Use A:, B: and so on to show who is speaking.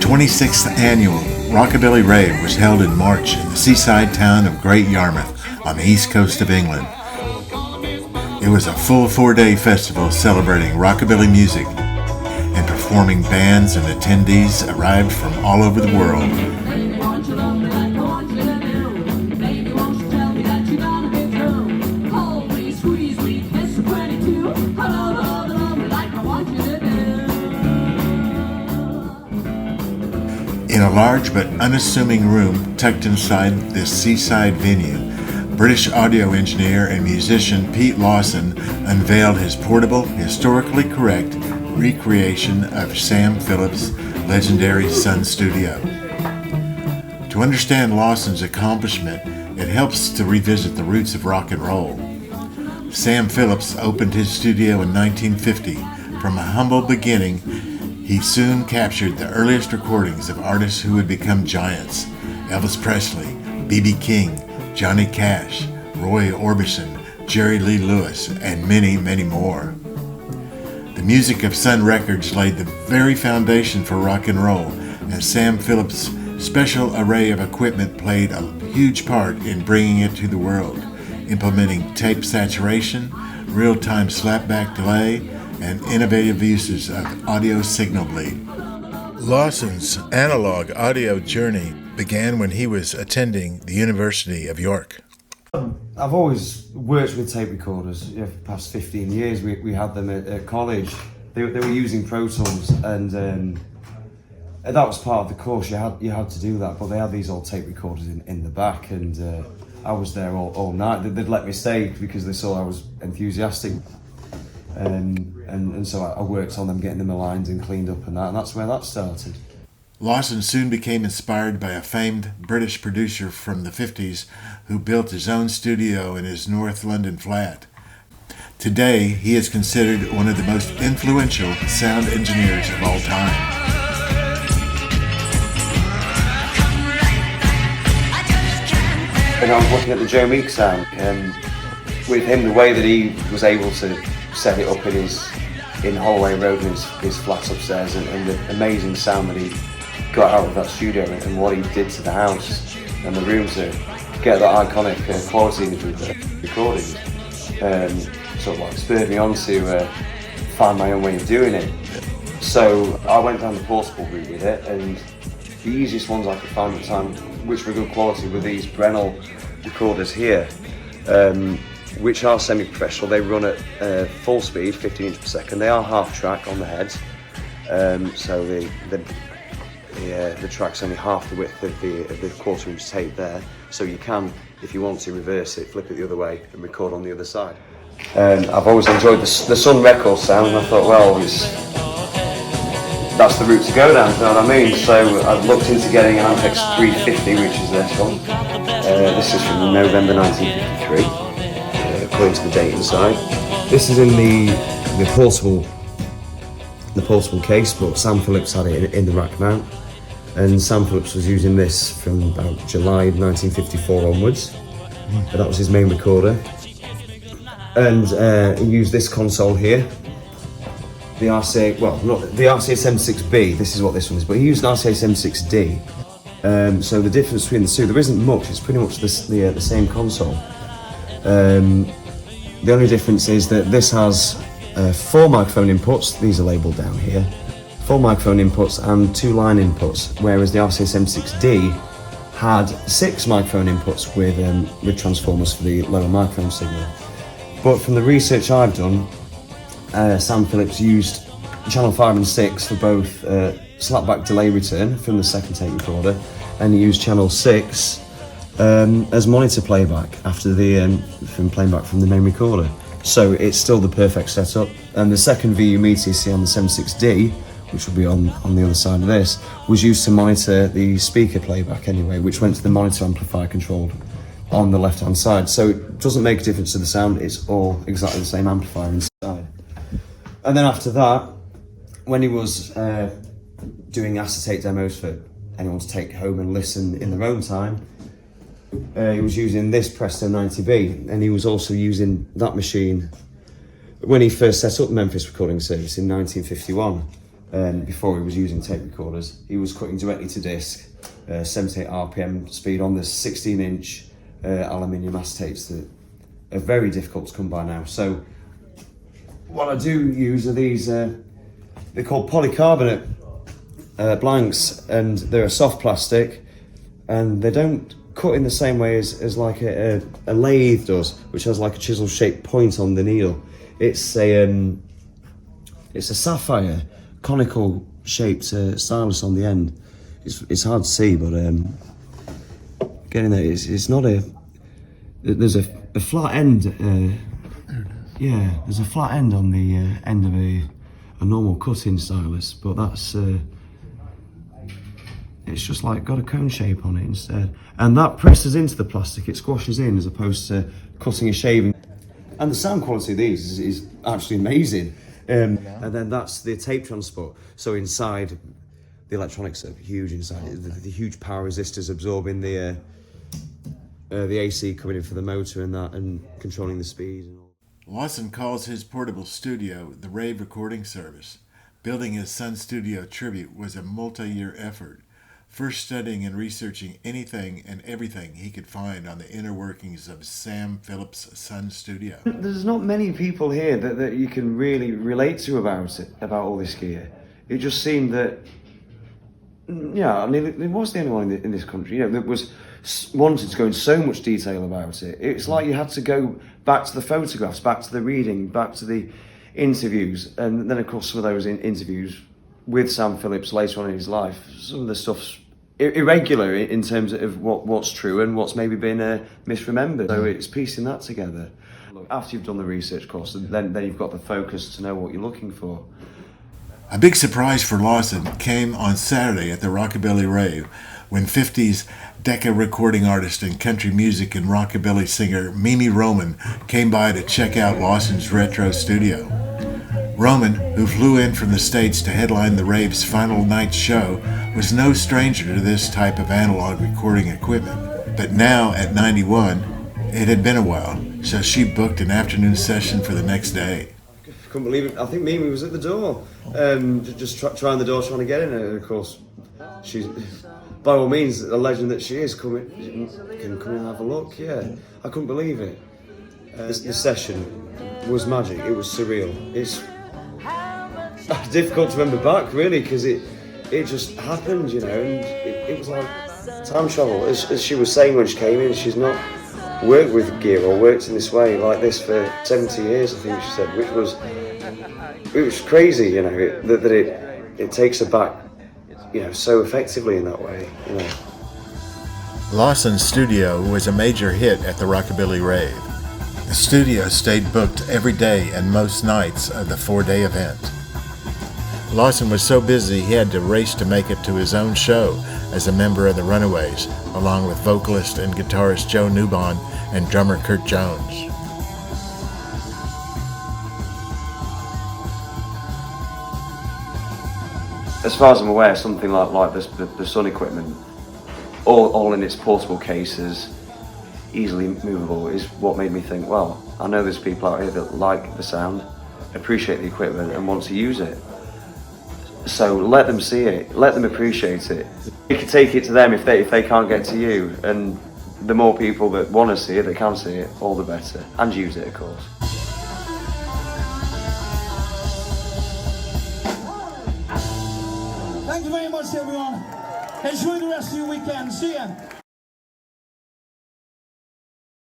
A: 26th annual Rockabilly Rave was held in March in the seaside town of Great Yarmouth on the east coast of England. It was a full 4-day festival celebrating rockabilly music, and performing bands and attendees arrived from all over the world. In a large but unassuming room tucked inside this seaside venue, British audio engineer and musician Pete Lawson unveiled his portable, historically correct recreation of Sam Phillips' legendary Sun Studio. To understand Lawson's accomplishment, it helps to revisit the roots of rock and roll. Sam Phillips opened his studio in 1950. From a humble beginning, he soon captured the earliest recordings of artists who would become giants: Elvis Presley, B.B. King, Johnny Cash, Roy Orbison, Jerry Lee Lewis, and many, many more. The music of Sun Records laid the very foundation for rock and roll, and Sam Phillips' special array of equipment played a huge part in bringing it to the world, implementing tape saturation, real-time slapback delay, and innovative uses of audio signal bleed. Lawson's analog audio journey began when he was attending the University of York.
B: I've always worked with tape recorders. For the past 15 years we had them at college. They were using Pro Tools, and that was part of the course. You had to do that, but they had these old tape recorders in the back, and I was there all night. They'd let me stay because they saw I was enthusiastic. And so I worked on them, getting them aligned and cleaned up, and that's where that started.
A: Lawson soon became inspired by a famed British producer from the 50s who built his own studio in his North London flat. Today, he is considered one of the most influential sound engineers of all time.
B: And I was looking at the Joe Meek sound, and with him, the way that he was able to set it up in Holloway Road, his flat upstairs, and the amazing sound that he got out of that studio, and what he did to the house and the room to get that iconic quality with the recordings, sort of like spurred me on to find my own way of doing it. So I went down the portable route with it, and the easiest ones I could find at the time, which were good quality, were these Brennell recorders here, which are semi-professional. They run at full speed, 15 inches per second. They are half track on the heads, so the track's only half the width of the quarter-inch tape there. So you can, if you want to, reverse it, flip it the other way, and record on the other side. I've always enjoyed the Sun Records sound, and I thought, well, that's the route to go down, you know what I mean? So I've looked into getting an Ampex 350, which is this one. This is from November 1953, according to the date inside. This is in the portable case, but Sam Phillips had it in the rack mount. And Sam Phillips was using this from about July 1954 onwards. That was his main recorder. And he used this console here. The RCA, well, not the RCA 76B, this is what this one is, but he used an RCA 76D. So the difference between the two, there isn't much, it's pretty much the same console. The only difference is that this has 4 microphone inputs, these are labelled down here, 4 microphone inputs and 2 line inputs, whereas the RCA 76D had 6 microphone inputs with transformers for the lower microphone signal. But from the research I've done, Sam Phillips used channel 5 and 6 for both slapback delay return from the second tape recorder, and he used channel 6 as monitor playback after from playing back from the main recorder. So it's still the perfect setup. And the second VU meter you see on the 76D, which will be on the other side of this, was used to monitor the speaker playback anyway, which went to the monitor amplifier controlled on the left hand side. So it doesn't make a difference to the sound, it's all exactly the same amplifier inside. And then after that, when he was doing acetate demos for anyone to take home and listen in their own time, he was using this Presto 90B, and he was also using that machine when he first set up Memphis Recording Service in 1951. before he was using tape recorders. He was cutting directly to disc, 78 RPM speed on the 16-inch aluminium acetates that are very difficult to come by now. So what I do use are these, they're called polycarbonate blanks, and they're a soft plastic, and they don't cut in the same way as like a lathe does, which has like a chisel-shaped point on the needle. It's a sapphire, conical shaped stylus on the end. It's hard to see, but getting there, it's not a. There's a flat end. Yeah, there's a flat end on the end of a normal cutting stylus, but that's. It's just like got a cone shape on it instead. And that presses into the plastic, it squashes in as opposed to cutting and shaving. And the sound quality of these is actually amazing. And then that's the tape transport. So inside, the electronics are huge inside. The huge power resistors absorbing the AC coming in for the motor and that, and controlling the speed and all.
A: Lawson calls his portable studio the Rave Recording Service. Building his Sun Studio tribute was a multi-year effort, first studying and researching anything and everything he could find on the inner workings of Sam Phillips' Sun Studio.
B: There's not many people here that you can really relate to about all this gear. It just seemed that, yeah, I mean, it was the only one in this country, you know, that was wanted to go in so much detail about it. It's like you had to go back to the photographs, back to the reading, back to the interviews, and then of course some of those interviews with Sam Phillips later on in his life, some of the stuff's irregular in terms of what's true and what's maybe been misremembered. So it's piecing that together. After you've done the research course, then you've got the focus to know what you're looking for.
A: A big surprise for Lawson came on Saturday at the Rockabilly Rave, when 50s Decca recording artist and country music and rockabilly singer Mimi Roman came by to check out Lawson's retro studio. Roman, who flew in from the States to headline the Rave's final night show, was no stranger to this type of analog recording equipment. But now, at 91, it had been a while, so she booked an afternoon session for the next day.
B: I couldn't believe it. I think Mimi was at the door, just trying the door, trying to get in, and of course, she's, by all means, a legend that she is, can come in and have a look, yeah. I couldn't believe it. The session was magic, it was surreal. It's difficult to remember back, really, because it just happened, you know, and it was like time travel. As she was saying when she came in, she's not worked with gear or worked in this way like this for 70 years, I think she said, which was crazy, you know, that it takes her back, you know, so effectively in that way, you know.
A: Lawson's studio was a major hit at the Rockabilly Rave. The studio stayed booked every day and most nights of the 4-day event. Lawson was so busy he had to race to make it to his own show as a member of the Runaways, along with vocalist and guitarist Joe Newbon and drummer Kurt Jones.
B: As far as I'm aware, something like this, the Sun equipment, all in its portable cases, easily movable, is what made me think, well, I know there's people out here that like the sound, appreciate the equipment and want to use it. So let them see it, let them appreciate it. You can take it to them if they can't get to you, and the more people that want to see it, that can see it, all the better, and use it, of course.
C: Thank you very much, everyone. Enjoy the rest of your weekend. See ya.